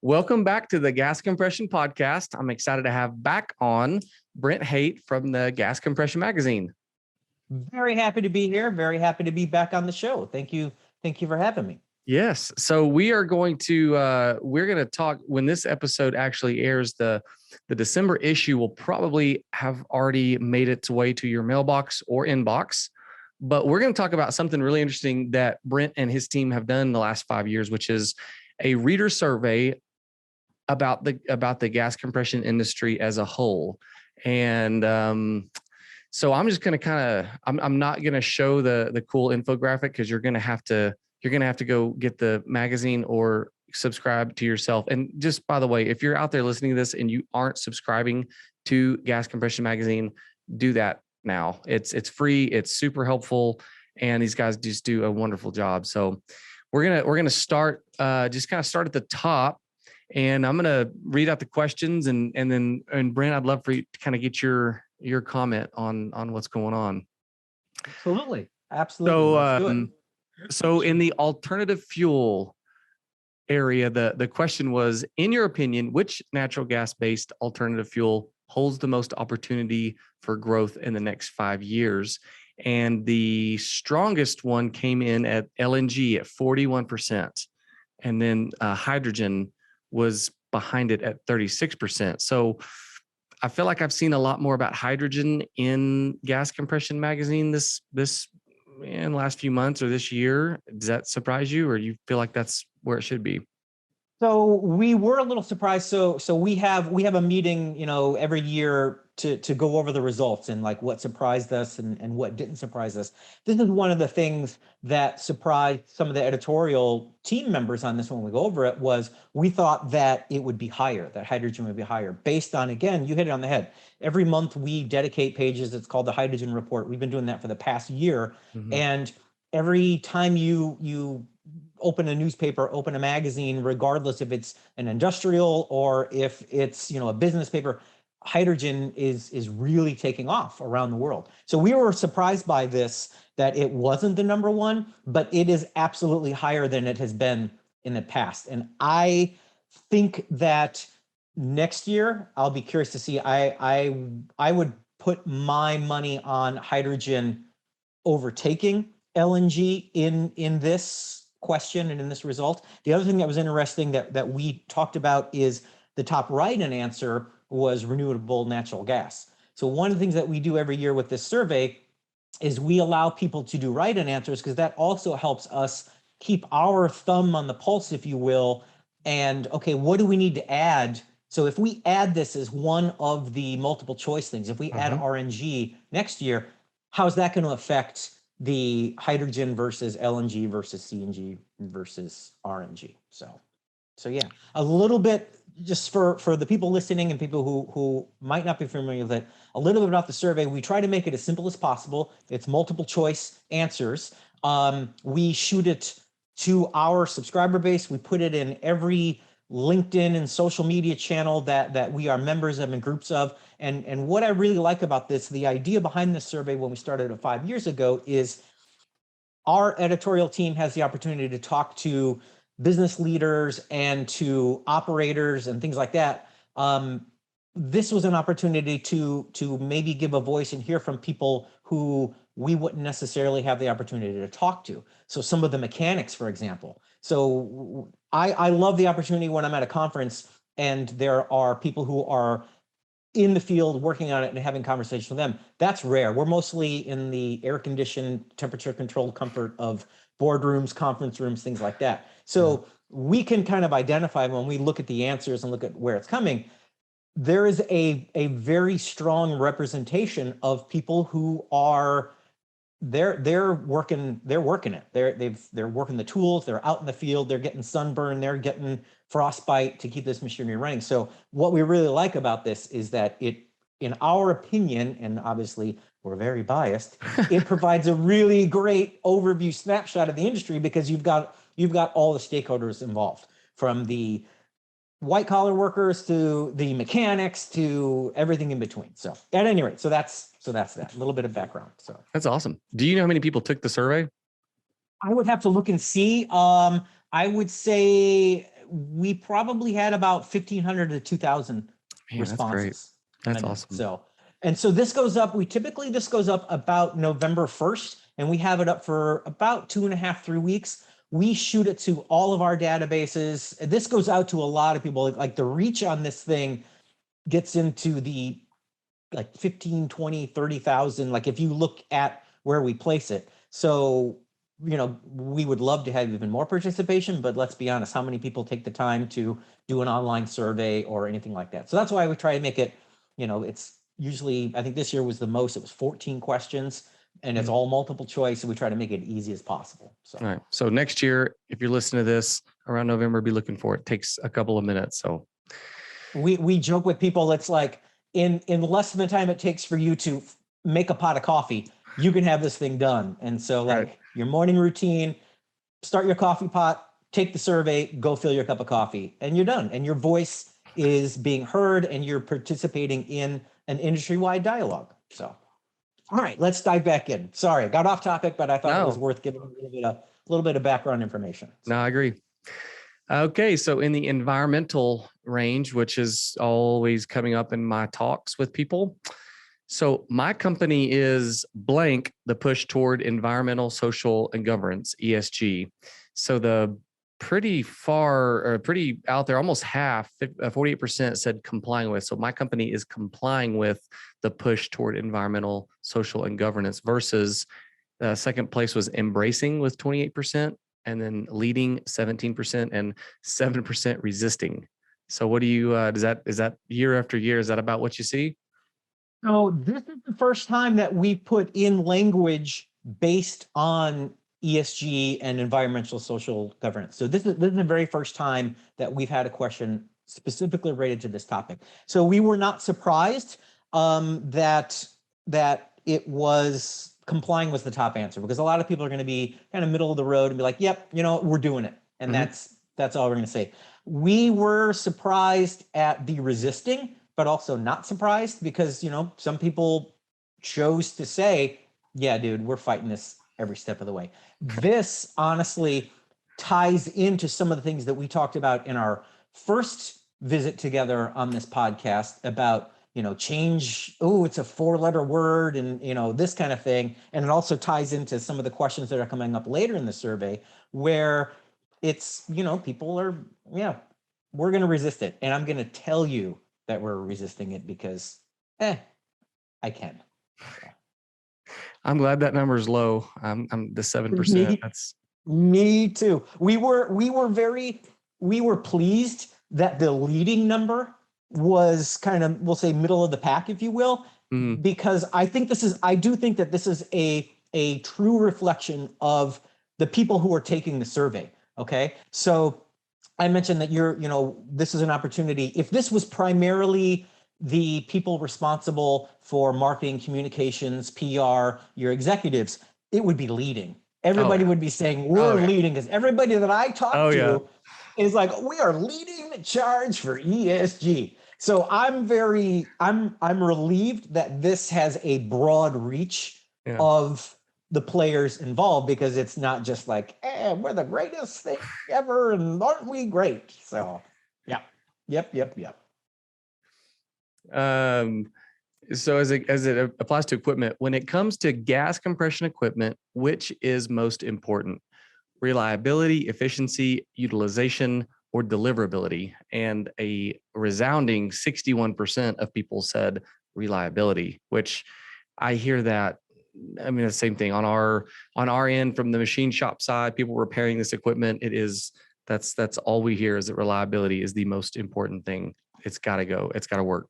Welcome back to the Gas Compression Podcast. I'm excited to have back on Brent Haight from the Gas Compression Magazine. Very happy to be here. Very happy to be back on the show. Thank you. Thank you for having me. Yes. So we are going to talk when this episode actually airs. The December issue will probably have already made its way to your mailbox or inbox. But we're going to talk about something really interesting that Brent and his team have done in the last 5 years, which is a reader survey about the gas compression industry as a whole. And so I'm just going to I'm not going to show the cool infographic because you're going to have to go get the magazine or subscribe to yourself. And just by the way, if you're out there listening to this and you aren't subscribing to Gas Compression Magazine, do that now. It's free. It's super helpful. And these guys just do a wonderful job. So we're gonna start just kind of start at the top, and I'm gonna read out the questions and Brent, I'd love for you to kind of get your comment on what's going on. Absolutely. Absolutely. So in the alternative fuel area, the question was, in your opinion, which natural gas-based alternative fuel holds the most opportunity for growth in the next 5 years? And the strongest one came in at LNG at 41%. And then hydrogen was behind it at 36%. So I feel like I've seen a lot more about hydrogen in Gas Compression Magazine this in the last few months or this year. Does that surprise you, or you feel like that's where it should be? So we were a little surprised. So we have a meeting, every year to go over the results and like what surprised us and what didn't surprise us. This is one of the things that surprised some of the editorial team members on this when we go over it. Was we thought that it would be higher, that hydrogen would be higher, based on, again, you hit it on the head. Every month we dedicate pages. It's called the Hydrogen Report. We've been doing that for the past year. Mm-hmm. And every time you open a newspaper, open a magazine, regardless if it's an industrial or if it's, a business paper, hydrogen is really taking off around the world. So we were surprised by this, that it wasn't the number one, but it is absolutely higher than it has been in the past. And I think that next year, I'll be curious to see, I would put my money on hydrogen overtaking LNG in this question and in this result. The other thing that was interesting that we talked about is the top right in answer was renewable natural gas. So one of the things that we do every year with this survey is we allow people to do write-in answers, because that also helps us keep our thumb on the pulse, if you will. And okay, what do we need to add? So if we add this as one of the multiple choice things, if we add RNG next year, how's that going to affect the hydrogen versus LNG versus CNG versus RNG? So yeah, a little bit just for the people listening and people who might not be familiar with it, a little bit about the survey. We try to make it as simple as possible. It's multiple choice answers. We shoot it to our subscriber base. We put it in every LinkedIn and social media channel that we are members of and groups of. And what I really like about this, the idea behind this survey when we started it 5 years ago, is our editorial team has the opportunity to talk to business leaders and to operators and things like that. This was an opportunity to maybe give a voice and hear from people who we wouldn't necessarily have the opportunity to talk to. So some of the mechanics, for example. So I love the opportunity when I'm at a conference and there are people who are in the field working on it and having conversations with them. That's rare. We're mostly in the air-conditioned, temperature-controlled comfort of boardrooms, conference rooms, things like that. So we can kind of identify when we look at the answers and look at where it's coming. There is a very strong representation of people who are they're working it. They're working the tools. They're out in the field. They're getting sunburn. They're getting frostbite to keep this machinery running. So what we really like about this is that it, in our opinion, and obviously we're very biased, it provides a really great overview snapshot of the industry, because you've got all the stakeholders involved, from the white collar workers to the mechanics to everything in between. So at any rate, so that's that, a little bit of background. So that's awesome. Do you know how many people took the survey? I would have to look and see. I would say we probably had about 1,500 to 2,000 Man, that's great. responses. That's awesome. So this goes up. This goes up about November 1st, and we have it up for about 2.5, 3 weeks. We shoot it to all of our databases. This goes out to a lot of people. Like the reach on this thing gets into the like 15, 20, 30,000. Like if you look at where we place it. So, we would love to have even more participation, but let's be honest, how many people take the time to do an online survey or anything like that? So that's why we try to make it, it's usually, I think this year was the most, it was 14 questions and it's all multiple choice. And we try to make it easy as possible. So, all right. So next year, if you're listening to this around November, be looking for it. It takes a couple of minutes. So we joke with people. It's like in less than the time it takes for you to make a pot of coffee, you can have this thing done. And so like your morning routine, start your coffee pot, take the survey, go fill your cup of coffee, and you're done. And your voice is being heard and you're participating in an industry-wide dialogue. So, all right, let's dive back in. Sorry, I got off topic, but I thought it was worth giving a little bit of background information. No, I agree. Okay, so in the environmental range, which is always coming up in my talks with people. So my company is blank, the push toward environmental, social, and governance, ESG. So the pretty out there, almost half, 48% said complying with. So my company is complying with the push toward environmental, social, and governance versus second place was embracing with 28%. And then leading 17% and 7% resisting. So what do you, is that year after year? Is that about what you see? So this is the first time that we put in language based on ESG and environmental social governance. So this is the very first time that we've had a question specifically related to this topic. So we were not surprised that it was complying was the top answer, because a lot of people are going to be kind of middle of the road and be like, yep, we're doing it. And that's all we're going to say. We were surprised at the resisting, but also not surprised because, some people chose to say, yeah, dude, we're fighting this every step of the way. This honestly ties into some of the things that we talked about in our first visit together on this podcast about change. Oh, it's a 4-letter word and, this kind of thing. And it also ties into some of the questions that are coming up later in the survey where it's, people are, we're going to resist it. And I'm going to tell you that we're resisting it because, I can. I'm glad that number is low. I'm the 7%. That's me too. We were pleased that the leading number was kind of, we'll say middle of the pack, if you will, because I do think that this is a true reflection of the people who are taking the survey. Okay. So I mentioned that this is an opportunity. If this was primarily the people responsible for marketing, communications, PR, your executives, it would be leading. Everybody would be saying we're leading, because everybody that I talk to is like, we are leading the charge for ESG. So I'm relieved that this has a broad reach of the players involved, because it's not just like, we're the greatest thing ever and aren't we great? So yep. So as it applies to equipment, when it comes to gas compression equipment, which is most important? Reliability, efficiency, utilization, or deliverability? And a resounding 61% of people said reliability, which I hear that. I mean, the same thing on our end from the machine shop side, people repairing this equipment. That's all we hear is that reliability is the most important thing. It's got to go. It's got to work.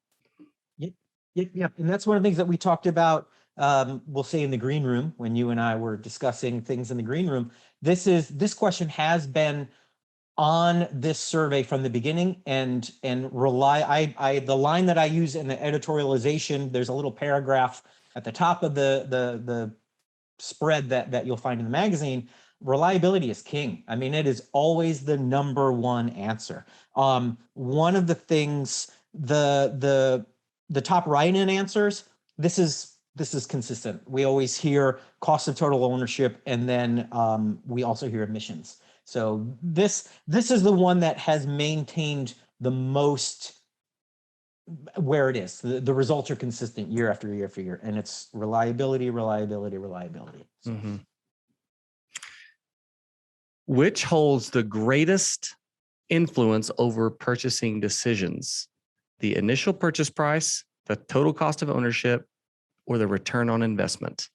Yep. And that's one of the things that we talked about, we'll say in the green room, when you and I were discussing things in the green room. This question has been on this survey from the beginning, and the line that I use in the editorialization, there's a little paragraph at the top of the spread that you'll find in the magazine. Reliability is king. I mean, it is always the number one answer. One of the things, the top right-in answers, this is consistent. We always hear cost of total ownership, and then we also hear emissions. So this is the one that has maintained the most where it is. The results are consistent year after year after year, and it's reliability, reliability, reliability. So. Mm-hmm. Which holds the greatest influence over purchasing decisions? The initial purchase price, the total cost of ownership, or the return on investment?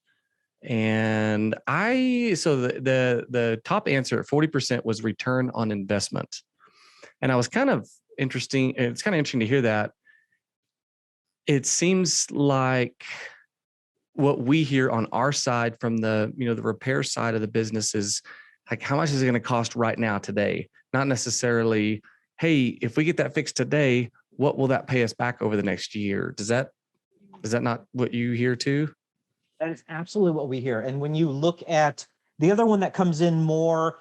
And so the top answer at 40% was return on investment. And I was kind of interesting. It's kind of interesting to hear that. It seems like what we hear on our side from the repair side of the business is like, how much is it going to cost right now today? Not necessarily, hey, if we get that fixed today, what will that pay us back over the next year? Is that not what you hear too? That is absolutely what we hear. And when you look at the other one that comes in more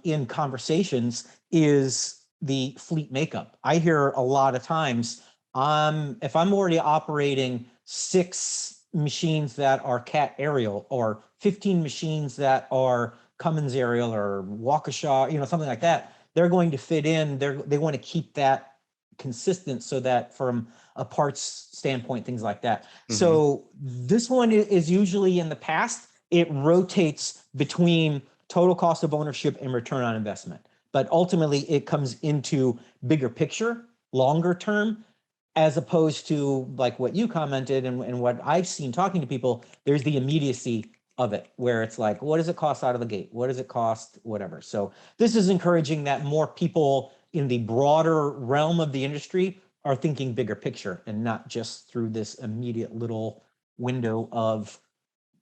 in conversations is the fleet makeup. I hear a lot of times, if I'm already operating 6 machines that are Cat aerial or 15 machines that are Cummins aerial or Waukesha, something like that, they're going to fit in. They want to keep that consistent so that from a parts standpoint, things like that. Mm-hmm. So this one is usually in the past, it rotates between total cost of ownership and return on investment. But ultimately it comes into bigger picture, longer term, as opposed to like what you commented and what I've seen talking to people, there's the immediacy of it where it's like, what does it cost out of the gate? What does it cost? Whatever. So this is encouraging that more people in the broader realm of the industry are thinking bigger picture and not just through this immediate little window of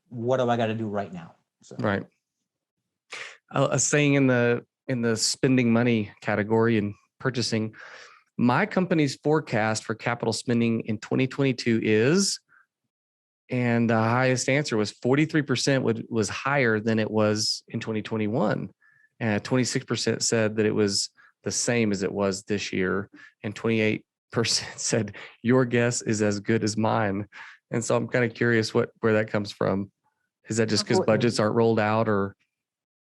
what do I got to do right now? So. Right. A saying in the spending money category and purchasing, my company's forecast for capital spending in 2022 is, and the highest answer was 43% was higher than it was in 2021. And 26% said that it was the same as it was this year. And 28% said, your guess is as good as mine. And so I'm kind of curious where that comes from. Is that just because budgets aren't rolled out or?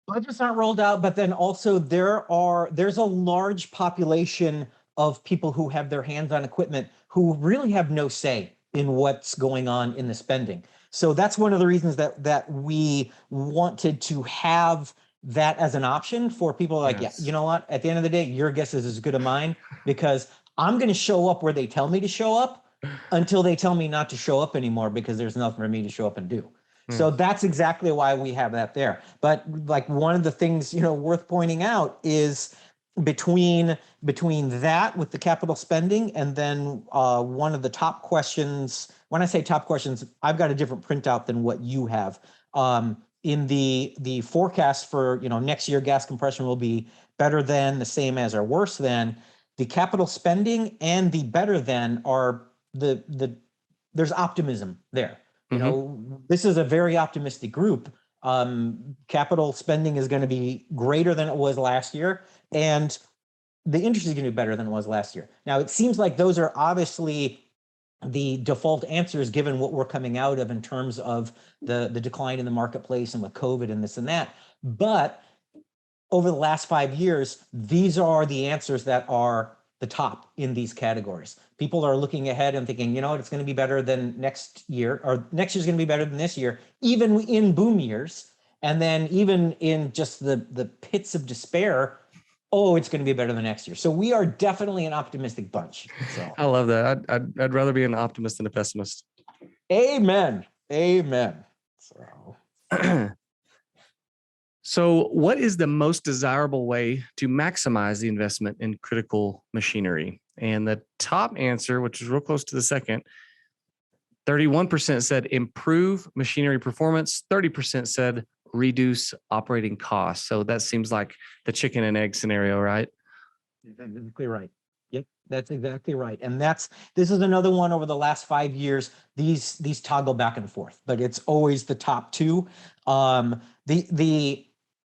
Budgets aren't rolled out, but then also there's a large population of people who have their hands on equipment who really have no say in what's going on in the spending. So that's one of the reasons that we wanted to have that as an option for people like, yes. Yeah, you know what? At the end of the day, your guess is as good as mine, because I'm going to show up where they tell me to show up until they tell me not to show up anymore because there's nothing for me to show up and do. So that's exactly why we have that there. But like one of the things, worth pointing out is between that with the capital spending and then one of the top questions, when I say top questions, I've got a different printout than what you have. In the forecast for, next year, gas compression will be better than, the same as, or worse than. The capital spending and the better than are there's optimism there. This is a very optimistic group. Capital spending is going to be greater than it was last year, and the industry is going to be better than it was last year. Now, it seems like those are obviously the default answers given what we're coming out of in terms of the decline in the marketplace and with COVID and this and that. But over the last 5 years, these are the answers that are the top in these categories. People are looking ahead and thinking, it's going to be better than next year, or next year's going to be better than this year, even in boom years. And then even in just the pits of despair, it's going to be better than next year. So we are definitely an optimistic bunch. So I love that. I'd rather be an optimist than a pessimist. Amen. So what is the most desirable way to maximize the investment in critical machinery? And the top answer, which is real close to the second, 31% said improve machinery performance. 30% said reduce operating costs. So that seems like the chicken and egg scenario, right? Exactly right. Yep, that's exactly right. And this is another one over the last 5 years. These toggle back and forth, but it's always the top two.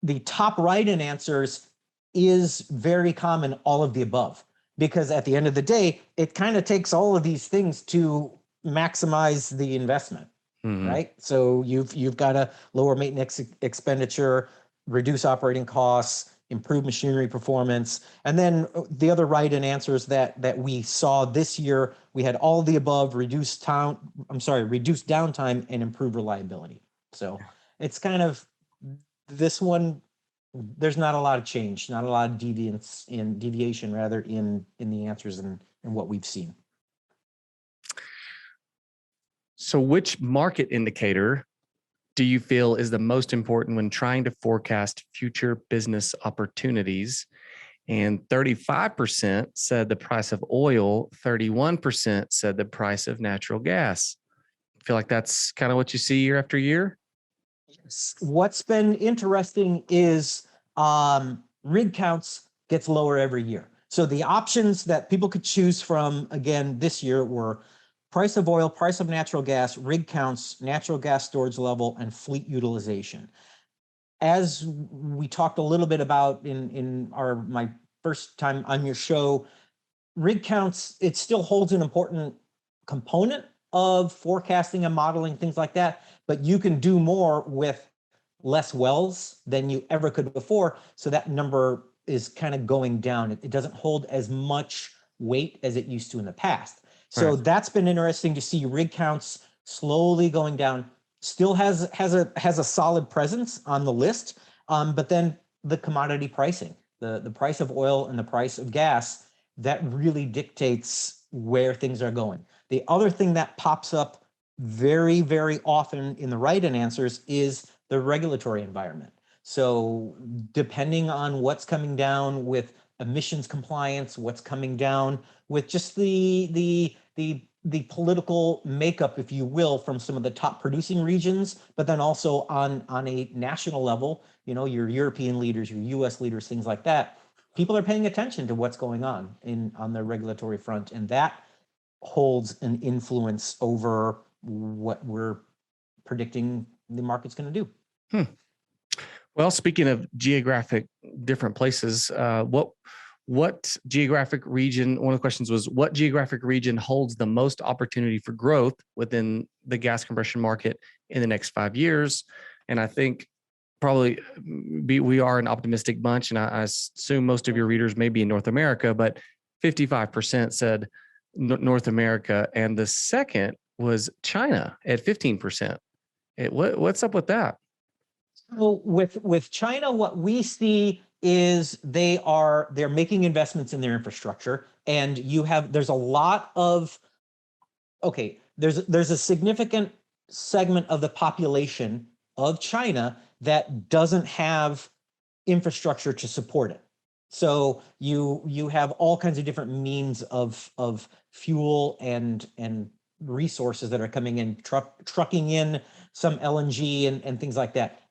The top right in answers is very common, all of the above, because at the end of the day, it kind of takes all of these things to maximize the investment, right? So you've got to lower maintenance expenditure, reduce operating costs, improved machinery performance. And then the other write-in answers that we saw this year, we had all of the above, reduced downtime and improved reliability. So it's kind of this one, there's not a lot of change, not a lot of deviation rather in the answers and what we've seen. So which market indicator do you feel is the most important when trying to forecast future business opportunities? And 35% said the price of oil, 31% said the price of natural gas. Feel like that's kind of what you see year after year? What's been interesting is rig counts gets lower every year. So the options that people could choose from, again, this year were price of oil, price of natural gas, rig counts, natural gas storage level, and fleet utilization. As we talked a little bit about in my first time on your show, rig counts, it still holds an important component of forecasting and modeling, things like that, but you can do more with less wells than you ever could before. So that number is kind of going down. It doesn't hold as much weight as it used to in the past. So that's been interesting to see rig counts slowly going down. Still has a solid presence on the list, but then the commodity pricing, the price of oil and the price of gas, that really dictates where things are going. The other thing that pops up very, very often in the write-in answers is the regulatory environment. So depending on what's coming down with emissions compliance, what's coming down with just the political makeup, if you will, from some of the top producing regions, but then also on a national level, your European leaders, your US leaders, things like that, people are paying attention to what's going on the regulatory front, and that holds an influence over what we're predicting the market's going to do. Well, speaking of geographic different places, what geographic region, one of the questions was, what geographic region holds the most opportunity for growth within the gas compression market in the next 5 years? And I think probably we are an optimistic bunch, and I assume most of your readers may be in North America, but 55% said North America, and the second was China at 15%. What's up with that? So with China, what we see is they're making investments in their infrastructure, and there's a significant segment of the population of China that doesn't have infrastructure to support it. So you have all kinds of different means of fuel and resources that are coming in, trucking in some LNG and things like that.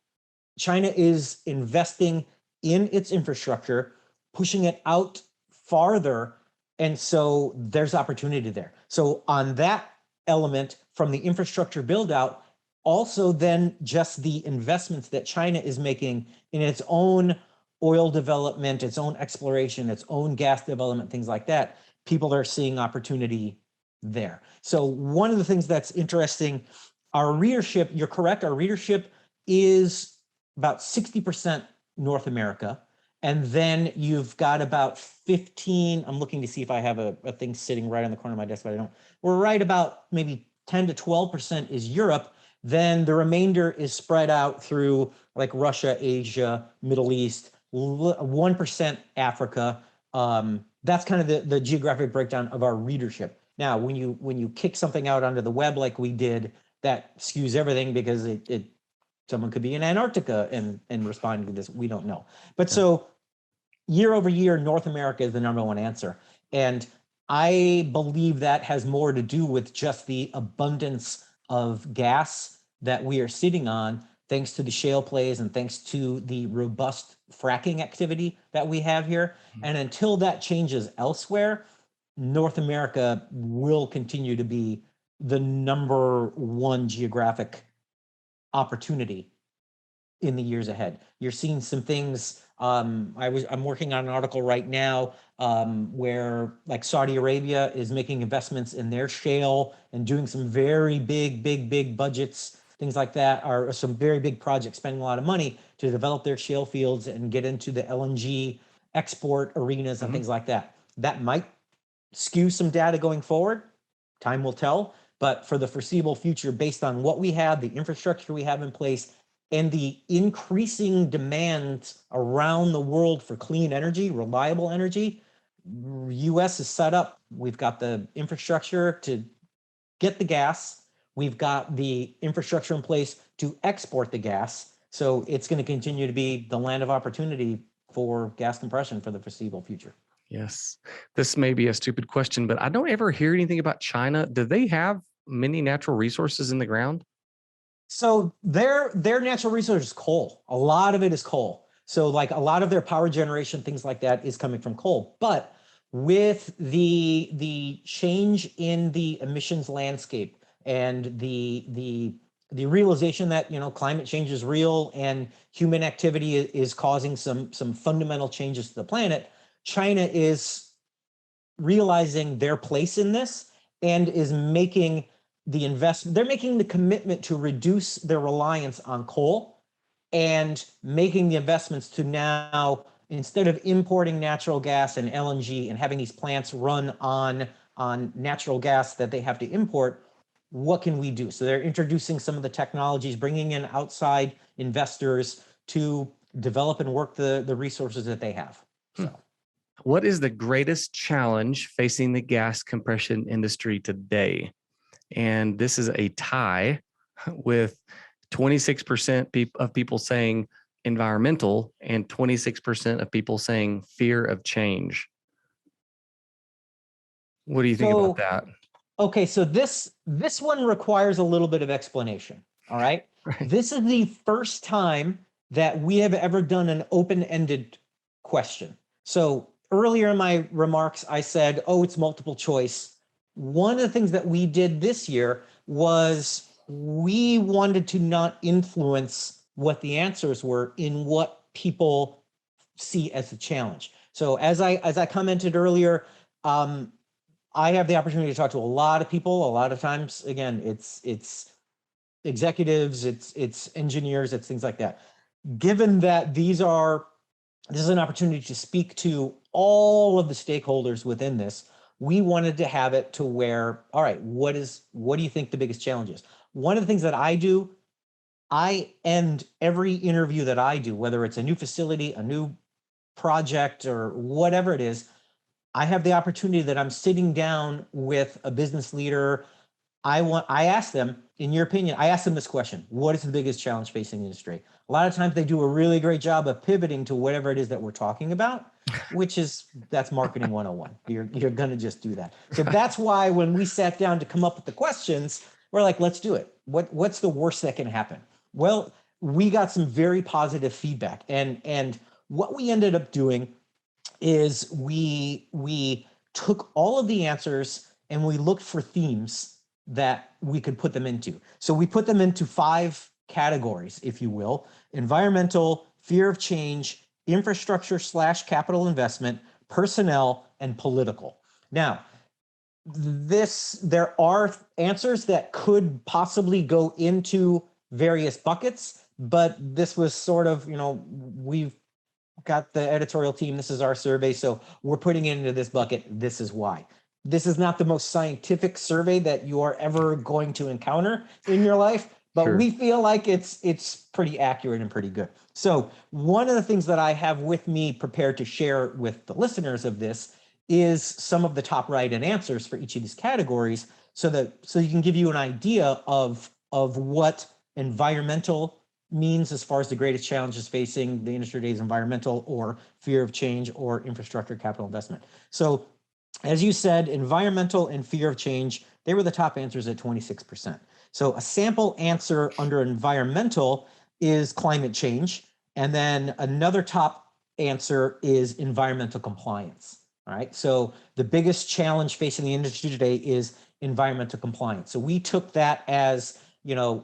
China is investing in its infrastructure, pushing it out farther, and so there's opportunity there. So on that element from the infrastructure build out, also then just the investments that China is making in its own oil development, its own exploration, its own gas development, things like that, people are seeing opportunity there. So one of the things that's interesting, our readership, you're correct, our readership is about 60% North America. And then you've got about 15, I'm looking to see if I have a thing sitting right on the corner of my desk, but I don't. We're right about maybe 10 to 12% is Europe. Then the remainder is spread out through like Russia, Asia, Middle East, 1% Africa. That's kind of the geographic breakdown of our readership. Now, when you kick something out onto the web like we did, that skews everything because someone could be in Antarctica and responding to this. We don't know. But so year over year, North America is the number one answer. And I believe that has more to do with just the abundance of gas that we are sitting on, thanks to the shale plays and thanks to the robust fracking activity that we have here. And until that changes elsewhere, North America will continue to be the number one geographic opportunity in the years ahead. You're seeing some things. I'm working on an article right now where like Saudi Arabia is making investments in their shale and doing some very big budgets things like that are some very big projects spending a lot of money to develop their shale fields and get into the LNG export arenas and things like that. That might skew some data going forward. Time will tell. But for the foreseeable future, based on what we have, the infrastructure we have in place, and the increasing demand around the world for clean energy, reliable energy, US is set up. We've got the infrastructure to get the gas. We've got the infrastructure in place to export the gas. So it's going to continue to be the land of opportunity for gas compression for the foreseeable future. Yes. This may be a stupid question, but I don't ever hear anything about China. Do they have many natural resources in the ground? So their natural resource is coal. A lot of it is coal. So like a lot of their power generation, things like that is coming from coal. But with the change in the emissions landscape and the realization that, you know, climate change is real and human activity is causing some fundamental changes to the planet, China is realizing their place in this and is making the investment. They're making the commitment to reduce their reliance on coal and making the investments to now, instead of importing natural gas and LNG and having these plants run on natural gas that they have to import, what can we do? So they're introducing some of the technologies, bringing in outside investors to develop and work the resources that they have. So. What is the greatest challenge facing the gas compression industry today? And this is a tie with 26% of people saying environmental and 26% of people saying fear of change. What do you think about that? Okay, so this one requires a little bit of explanation. All right. Right. This is the first time that we have ever done an open-ended question. So earlier in my remarks, I said, oh, it's multiple choice. One of the things that we did this year was we wanted to not influence what the answers were in what people see as the challenge. So as I commented earlier, I have the opportunity to talk to a lot of people. A lot of times, again, it's executives, it's engineers, it's things like that. Given that this is an opportunity to speak to all of the stakeholders within this, we wanted to have it to where, all right, what do you think the biggest challenge is? One of the things that I do, I end every interview that I do, whether it's a new facility, a new project, or whatever it is, I have the opportunity that I'm sitting down with a business leader. I ask them, in your opinion, I ask them this question: what is the biggest challenge facing the industry? A lot of times they do a really great job of pivoting to whatever it is that we're talking about, that's marketing 101. You're going to just do that. So that's why when we sat down to come up with the questions, we're like, let's do it. What's the worst that can happen? Well, we got some very positive feedback. And what we ended up doing is we took all of the answers and we looked for themes that we could put them into. So we put them into 5 categories, if you will: environmental, fear of change, infrastructure/capital investment, personnel, and political. Now, there are answers that could possibly go into various buckets, but this was sort of, we've got the editorial team, this is our survey, so we're putting it into this bucket. This is why. This is not the most scientific survey that you are ever going to encounter in your life, but Sure. We feel like it's pretty accurate and pretty good. So one of the things that I have with me prepared to share with the listeners of this is some of the top right-hand answers for each of these categories, so you can give you an idea of what environmental means as far as the greatest challenges facing the industry today is environmental, or fear of change, or infrastructure capital investment. So as you said, environmental and fear of change, they were the top answers at 26%. So a sample answer under environmental is climate change. And then another top answer is environmental compliance. All right. So the biggest challenge facing the industry today is environmental compliance. So we took that as,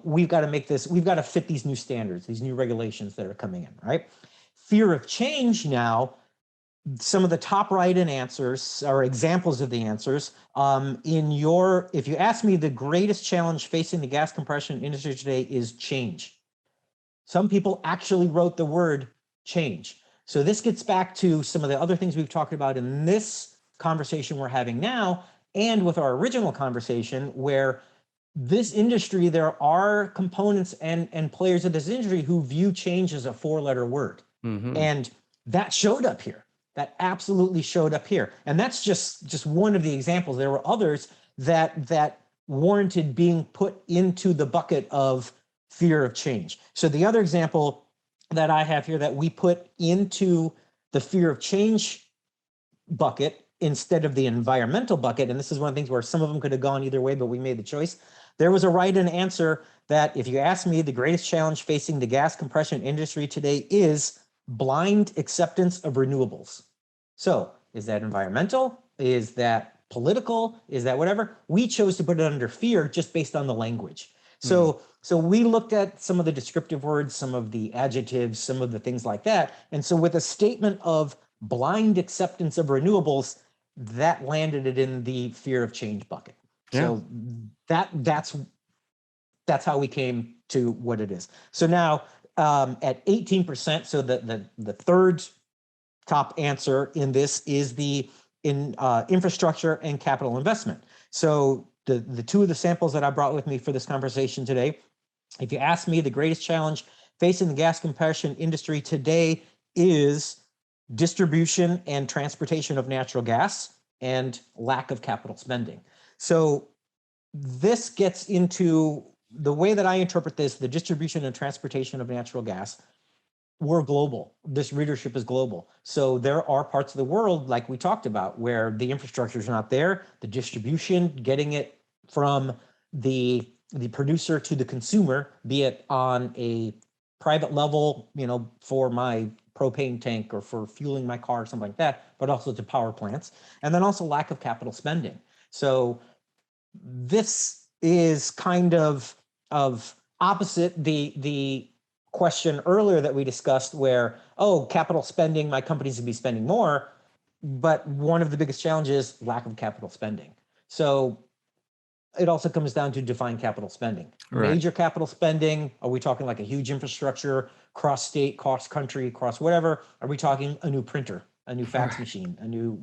we've got to fit these new standards, these new regulations that are coming in, right? Fear of change now, some of the top right-in answers are examples of the answers. If you ask me, the greatest challenge facing the gas compression industry today is change. Some people actually wrote the word change. So this gets back to some of the other things we've talked about in this conversation we're having now, and with our original conversation, where this industry, there are components and players of this industry who view change as a 4-letter word. Mm-hmm. And that showed up here. That absolutely showed up here. And that's just one of the examples. There were others that warranted being put into the bucket of fear of change. So the other example that I have here that we put into the fear of change bucket instead of the environmental bucket, and this is one of the things where some of them could have gone either way, but we made the choice. There was a right-in answer that, if you ask me, the greatest challenge facing the gas compression industry today is blind acceptance of renewables. So is that environmental? Is that political? Is that whatever? We chose to put it under fear just based on the language. So we looked at some of the descriptive words, some of the adjectives, some of the things like that. And so with a statement of blind acceptance of renewables, that landed it in the fear of change bucket. Yeah. So that's how we came to what it is. So now at 18%, so the third top answer in this is the infrastructure and capital investment. So the two of the samples that I brought with me for this conversation today, if you ask me, the greatest challenge facing the gas compression industry today is distribution and transportation of natural gas and lack of capital spending. So this gets into the way that I interpret this, the distribution and transportation of natural gas. We're global. This readership is global. So there are parts of the world, like we talked about, where the infrastructure is not there, the distribution, getting it from the producer to the consumer, be it on a private level, for my propane tank or for fueling my car or something like that, but also to power plants. And then also lack of capital spending. So this is kind of opposite the question earlier that we discussed where, capital spending, my companies would be spending more, but one of the biggest challenges is lack of capital spending. So it also comes down to define capital spending. Right. Major capital spending, are we talking like a huge infrastructure, cross state, cross country, cross whatever? Are we talking a new printer, a new fax machine, a new,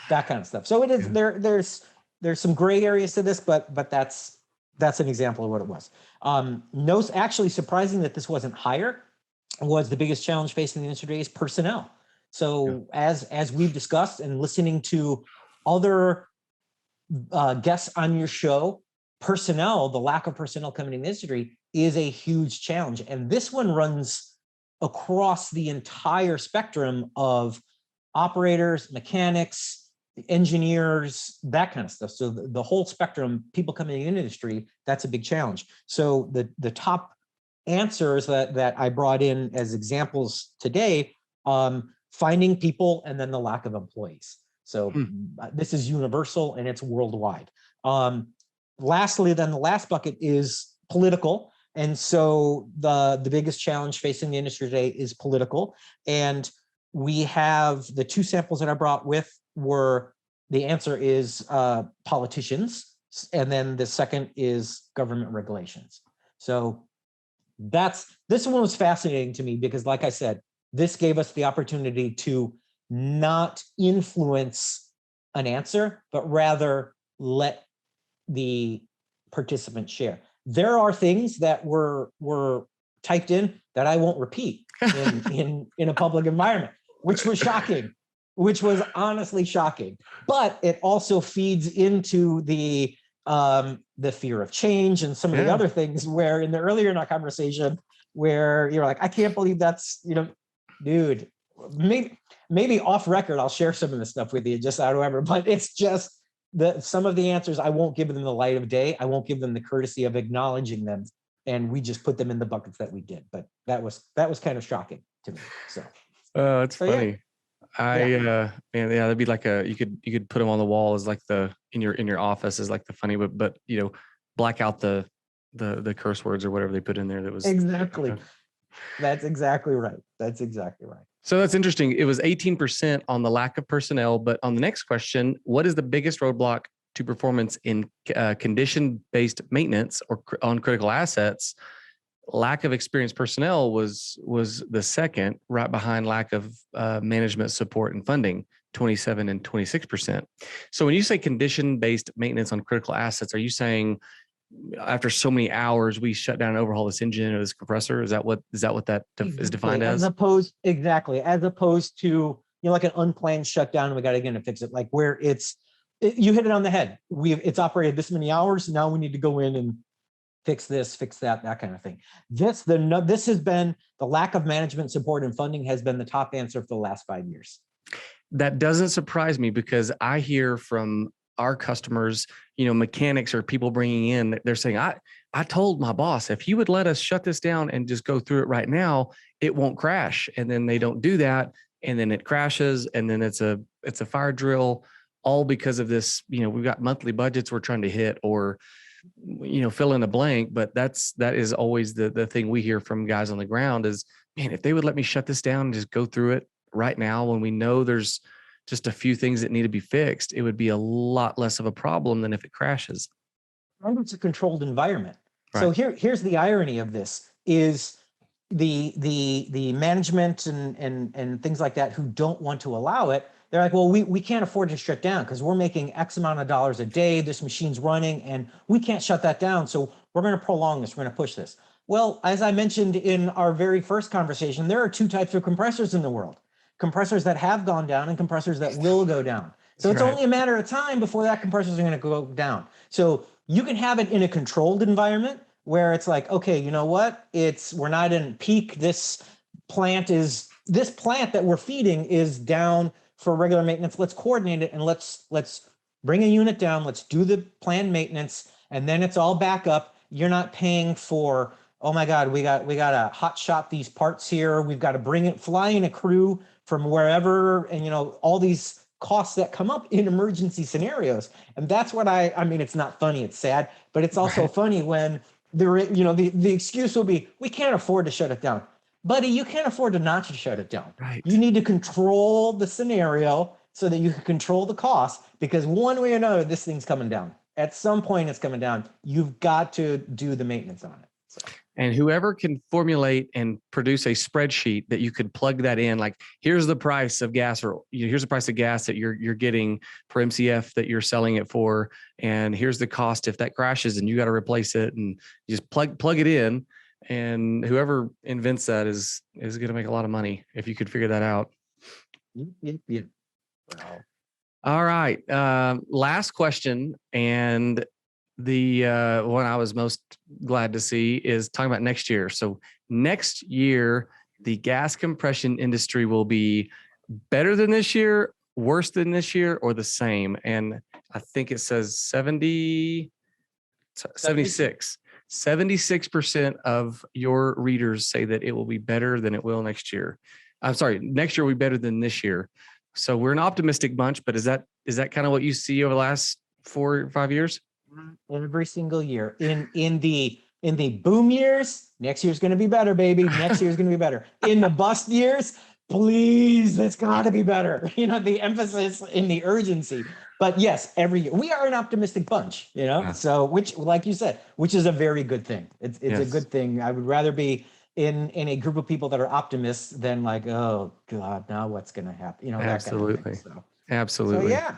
that kind of stuff. So it is, there's some gray areas to this, but that's an example of what it was. Actually surprising that this wasn't higher was the biggest challenge facing the industry today is personnel. So as we've discussed and listening to other guests on your show, personnel, the lack of personnel coming in the industry is a huge challenge. And this one runs across the entire spectrum of operators, mechanics, engineers, that kind of stuff. So the whole spectrum, people coming in the industry, that's a big challenge. So the top answers that I brought in as examples today, finding people and then the lack of employees. So this is universal and it's worldwide. Lastly, then the last bucket is political. And so the biggest challenge facing the industry today is political. And we have the two samples that I brought with were, the answer is politicians. And then the second is government regulations. So this one was fascinating to me because, like I said, this gave us the opportunity to not influence an answer, but rather let the participants share. There are things that were typed in that I won't repeat in a public environment, which was shocking, which was honestly shocking. But it also feeds into the fear of change and some of the other things where in the earlier in our conversation where you're like, I can't believe that's, dude, maybe off record, I'll share some of this stuff with you just however, but it's just some of the answers, I won't give them the light of day. I won't give them the courtesy of acknowledging them. And we just put them in the buckets that we did. But that was kind of shocking to me. So it's funny. Man, that'd be like you could put them on the wall as like in your office as like the funny, but black out the curse words or whatever they put in there. That was exactly. That's exactly right. That's exactly right. So that's interesting. It was 18% on the lack of personnel, but on the next question, what is the biggest roadblock to performance in condition-based maintenance or on critical assets? Lack of experienced personnel was the second, right behind lack of management support and funding, 27 and 26%. So when you say condition-based maintenance on critical assets, are you saying after so many hours we shut down and overhaul this engine or this compressor? Is that what that is defined as as? As opposed to, you know, like an unplanned shutdown and we got to again fix it, like where you hit it on the head. It's operated this many hours. Now we need to go in and fix this, fix that kind of thing. This has been the lack of management support and funding has been the top answer for the last 5 years. That doesn't surprise me because I hear from our customers, you know, mechanics or people bringing in, they're saying, I told my boss, if he would let us shut this down and just go through it right now, it won't crash. And then they don't do that. And then it crashes. And then it's a fire drill, all because of this. You know, we've got monthly budgets we're trying to hit, or, you know, fill in a blank. But that is always the thing we hear from guys on the ground is, man, if they would let me shut this down and just go through it right now, when we know there's just a few things that need to be fixed, it would be a lot less of a problem than if it crashes. And it's a controlled environment. Right. So here's the irony of this is the management and things like that who don't want to allow it. They're like, well, we can't afford to shut down because we're making X amount of dollars a day. This machine's running and we can't shut that down. So we're going to prolong this. We're going to push this. Well, as I mentioned in our very first conversation, there are two types of compressors in the world. Compressors that have gone down and compressors that will go down. So it's only a matter of time before that compressor is going to go down. So you can have it in a controlled environment where it's like, okay, you know what? We're not in peak. This plant that we're feeding is down for regular maintenance. Let's coordinate it and let's bring a unit down. Let's do the planned maintenance, and then it's all back up. You're not paying for, oh my God, we got to hot shot these parts here. We've got to fly in a crew from wherever, and you know, all these costs that come up in emergency scenarios. And that's what I mean, it's not funny, it's sad, but it's also funny when the excuse will be, we can't afford to shut it down. Buddy, you can't afford to not to shut it down. Right. You need to control the scenario so that you can control the cost, because one way or another, this thing's coming down. At some point it's coming down. You've got to do the maintenance on it. So. And whoever can formulate and produce a spreadsheet that you could plug that in, like here's the price of gas, or here's the price of gas that you're getting per MCF that you're selling it for, and here's the cost if that crashes and you got to replace it, and you just plug it in. And whoever invents that is going to make a lot of money if you could figure that out. Yeah. Wow. All right, last question, and the one I was most glad to see is talking about next year. So next year, the gas compression industry will be better than this year, worse than this year, or the same. And I think it says 76. 76% of your readers say that it will be better than it will next year. I'm sorry, next year will be better than this year. So we're an optimistic bunch, but is that kind of what you see over the last 4 or 5 years? Every single year. In the boom years, next year's going to be better, baby. Next year's going to be better. In the bust years, please, it's got to be better. You know, the emphasis in the urgency. But yes, every year we are an optimistic bunch, you know, so which, like you said, which is a very good thing. It's a good thing. I would rather be in a group of people that are optimists than like, oh God, now what's going to happen? You know, absolutely. That kind of thing. So, absolutely. So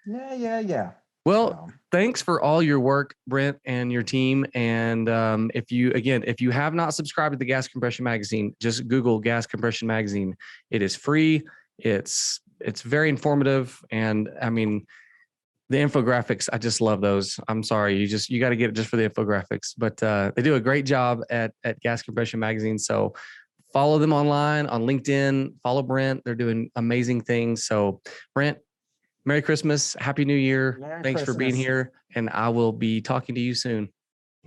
yeah. Well, thanks for all your work, Brent, and your team. And if you have not subscribed to the Gas Compression Magazine, just Google Gas Compression Magazine. It is free. It's very informative. And I mean, the infographics, I just love those. I'm sorry. You got to get it just for the infographics, but they do a great job at Gas Compression Magazine. So follow them online on LinkedIn, follow Brent. They're doing amazing things. So Brent, Merry Christmas. Happy New Year. Thanks for being here. And I will be talking to you soon.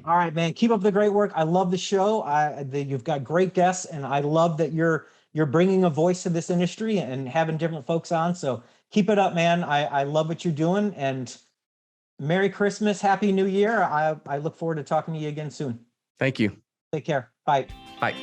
All right, man. Keep up the great work. I love the show. You've got great guests, and I love that you're bringing a voice to this industry and having different folks on. So keep it up, man. I love what you're doing, and Merry Christmas. Happy New Year. I look forward to talking to you again soon. Thank you. Take care. Bye. Bye.